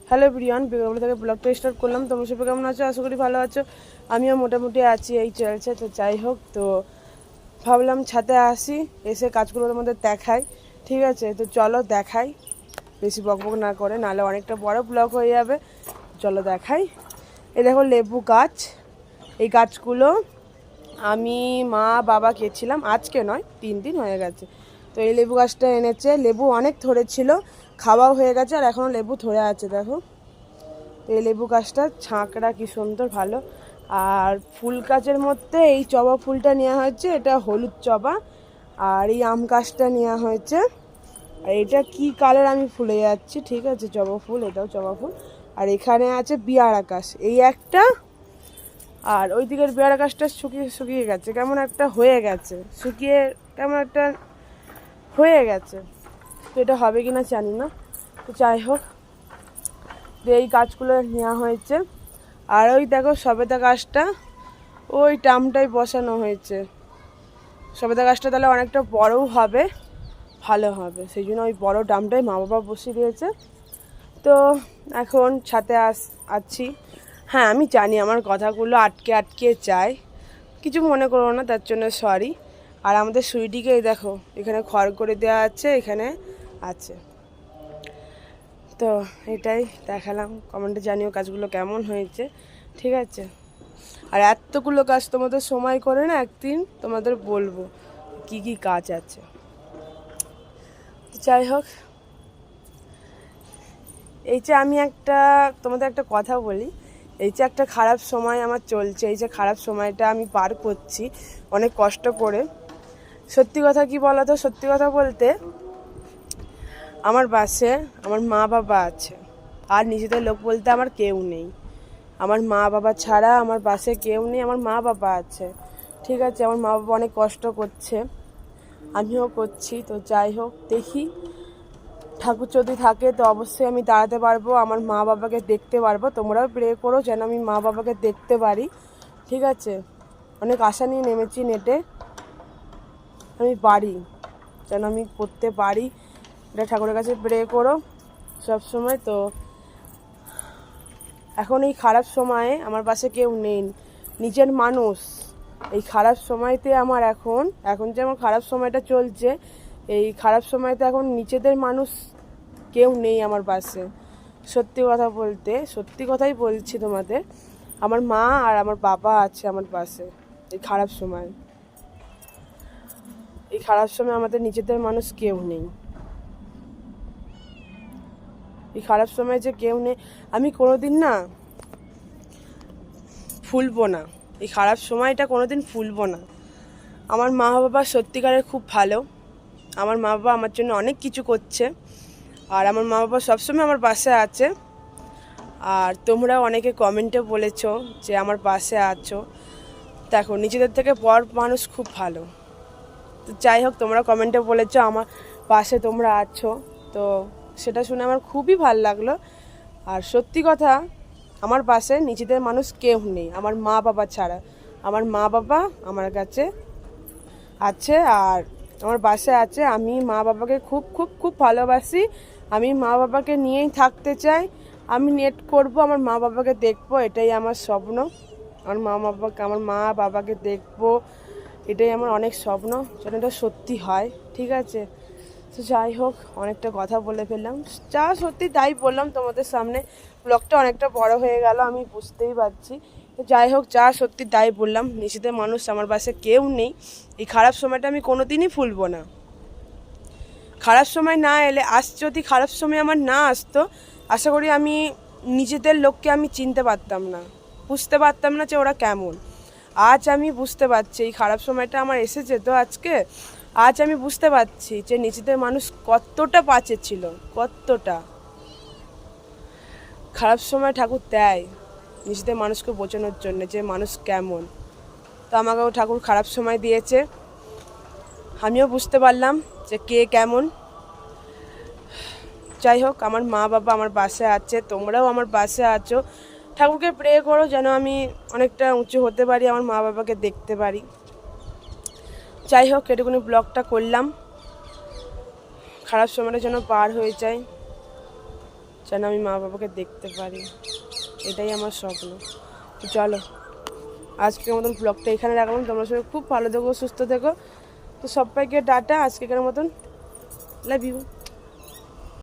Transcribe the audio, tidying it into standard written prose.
Hello Priyan, Bengal থেকে ব্লগটা start করলাম। তোমরা সবাই কেমন আছো? আশা করি ভালো আছো। আমিও মোটামুটি আছি, এই চলছে। তো যাই হোক, তো ভাবলাম ছাদে আসি, এসে কাজগুলো তোমাদের দেখাই। ঠিক আছে, তো চলো দেখাই, বেশি বকবক না করে, নাহলে অনেকটা বড় ব্লগ হয়ে যাবে। চলো দেখাই। এই দেখো লেবু গাছ, এই গাছগুলো আমি মা বাবা গেছিলাম, আজকে নয় 3 দিন হয়ে গেছে। তো এই লেবু গাছটা এনেছে, লেবু অনেক ধরেছিল, খাওয়াও হয়ে গেছে, আর এখনও লেবু ধরে আছে দেখো। এই লেবু গাছটা ছাঁকড়া কি সুন্দর ভালো। আর ফুল গাছের মধ্যে এই জবা ফুলটা নেওয়া হয়েছে, এটা হলুদ জবা। আর এই আম গাছটা নেওয়া হয়েছে, আর এটা কি কালার আমি ভুলে যাচ্ছি। ঠিক আছে, জবা ফুল, এটাও জবা ফুল। আর এখানে আছে বিয়ার আকাশ, এই একটা। আর ওই দিকের বিয়ার আকাশটা শুকিয়ে শুকিয়ে গেছে, কেমন একটা হয়ে গেছে, শুকিয়ে কেমন একটা হয়ে গেছে। তো এটা হবে কিনা জানি না। তো যাই হোক, এই গাছগুলো নেওয়া হয়েছে। আর ওই দেখো সবেদা গাছটা, ওই টামটাই বসানো হয়েছে। সবেদা গাছটা তাহলে অনেকটা বড়ও হবে, ভালো হবে, সেই জন্য ওই বড় ডামটাই মা বাবা বসিয়ে দিয়েছে। তো এখন ছাদে আছি। হ্যাঁ, আমি জানি আমার কথাগুলো আটকে আটকে যায়, কিছু মনে করো না, তার জন্য সরি। আর আমাদের সুইটিকে দেখো, এখানে খড় করে দেওয়া আছে, এখানে আছে। তো এটাই দেখালাম, কমেন্টে জানিও কাজগুলো কেমন হয়েছে। ঠিক আছে, আর এতগুলো কাজ তোমাদের সময় করে না, একদিন তোমাদের বলবো কি কি কাজ আছে। তো যাই হোক, এই যে আমি তোমাদের একটা কথা বলি, এই যে একটা খারাপ সময় আমার চলছে, এই যে খারাপ সময়টা আমি পার করছি অনেক কষ্ট করে। সত্যি কথা কি বলো তো, সত্যি কথা বলতে আমার বাসে আমার মা বাবা আছে, আর নিজেদের লোক বলতে আমার কেউ নেই। আমার মা বাবা ছাড়া আমার বাসে কেউ নেই, আমার মা বাবা আছে। ঠিক আছে, আমার মা বাবা অনেক কষ্ট করছে, আমিও করছি। তো যাই হোক, দেখি ঠাকুর যদি থাকে তো অবশ্যই আমি দাঁড়াতে পারবো, আমার মা বাবাকে দেখতে পারবো। তোমরাও প্রে করো যেন আমি মা বাবাকে দেখতে পারি। ঠিক আছে, অনেক আশা নিয়ে নেমেছি নেটে, আমি পারি, যেন আমি করতে পারি। এটা ঠাকুরের কাছে প্রে করো সবসময়। তো এখন এই খারাপ সময়ে আমার পাশে কেউ নেই, নিজের মানুষ। এই খারাপ সময়তে আমার এখন যে আমার খারাপ সময়টা চলছে, এই খারাপ সময়তে এখন নিজেদের মানুষ কেউ নেই আমার পাশে। সত্যি কথা বলতে, সত্যি কথাই বলছি তোমাদের, আমার মা আর আমার বাবা আছে আমার পাশে এই খারাপ সময়। এই খারাপ সময় আমাদের নিজেদের মানুষ কেউ নেই। এই খারাপ সময় যে কেউ নেই, আমি কোনোদিন না ভুলবো না, এই খারাপ সময়টা কোনোদিন ভুলবো না। আমার মা বাবা সত্যিকারের খুব ভালো, আমার মা বাবা আমার জন্য অনেক কিছু করছে, আর আমার মা বাবা সবসময় আমার পাশে আছে। আর তোমরা অনেকে কমেন্টে বলেছো যে আমার পাশে আছো, দেখো নিজেদের থেকে বড় মানুষ খুব ভালো। তো যাই হোক, তোমরা কমেন্টে বলেছো আমার পাশে তোমরা আছো, তো সেটা শুনে আমার খুবই ভালো লাগলো। আর সত্যি কথা, আমার পাশে নিজেদের মানুষ কেউ নেই আমার মা বাবা ছাড়া। আমার মা বাবা আমার কাছে আছে, আর আমার বাসে আছে। আমি মা বাবাকে খুব খুব খুব ভালোবাসি, আমি মা বাবাকে নিয়েই থাকতে চাই। আমি নেট করব, আমার মা বাবাকে দেখবো, এটাই আমার স্বপ্ন। আমার মা বাবাকে দেখবো, এটাই আমার অনেক স্বপ্ন, যেন এটা সত্যি হয়। ঠিক আছে, তো যাই হোক, অনেকটা কথা বলে ফেললাম, যা সত্যি তাই বললাম তোমাদের সামনে। ব্লগটা অনেকটা বড় হয়ে গেল, আমি বুঝতেই পারছি। তো যাই হোক, যা সত্যি তাই বললাম, নিজেদের মানুষ আমার পাশে কেউ নেই। এই খারাপ সময়টা আমি কোনোদিনই ভুলবো না। খারাপ সময় না এলে, যদি খারাপ সময় আমার না আসতো, আশা করি আমি নিজেদের লোককে আমি চিনতে পারতাম না, বুঝতে পারতাম না যে ওরা কেমন। আজ আমি বুঝতে পারছি, এই খারাপ সময়টা আমার এসেছে তো আজকে, আজ আমি বুঝতে পারছি যে নিজেদের মানুষ কতটা পাশে ছিল, কতটা। খারাপ সময় ঠাকুর দেয় নিজেদের মানুষকে বোঝানোর জন্য যে মানুষ কেমন। তো আমাকেও ঠাকুর খারাপ সময় দিয়েছে, আমিও বুঝতে পারলাম যে কে কেমন। যাই হোক, আমার মা বাবা আমার পাশে আছে, তোমরাও আমার পাশে আছো। ঠাকুরকে প্রে করো যেন আমি অনেকটা উঁচু হতে পারি, আমার মা বাবাকে দেখতে পারি। যাই হোক, এটুকুনি ব্লগটা করলাম, খারাপ সময়টা যেন পার হয়ে যায়। যেন আমি মা বাবাকে দেখতে পারি, এটাই আমার স্বপ্ন। তো চলো আজকের মতন ব্লগটা এখানে রাখলাম। তোমরা সবাই খুব ভালো থেকো, সুস্থ থেকো। তো সবাইকে টাটা, আজকের মতন লাভ ইউ।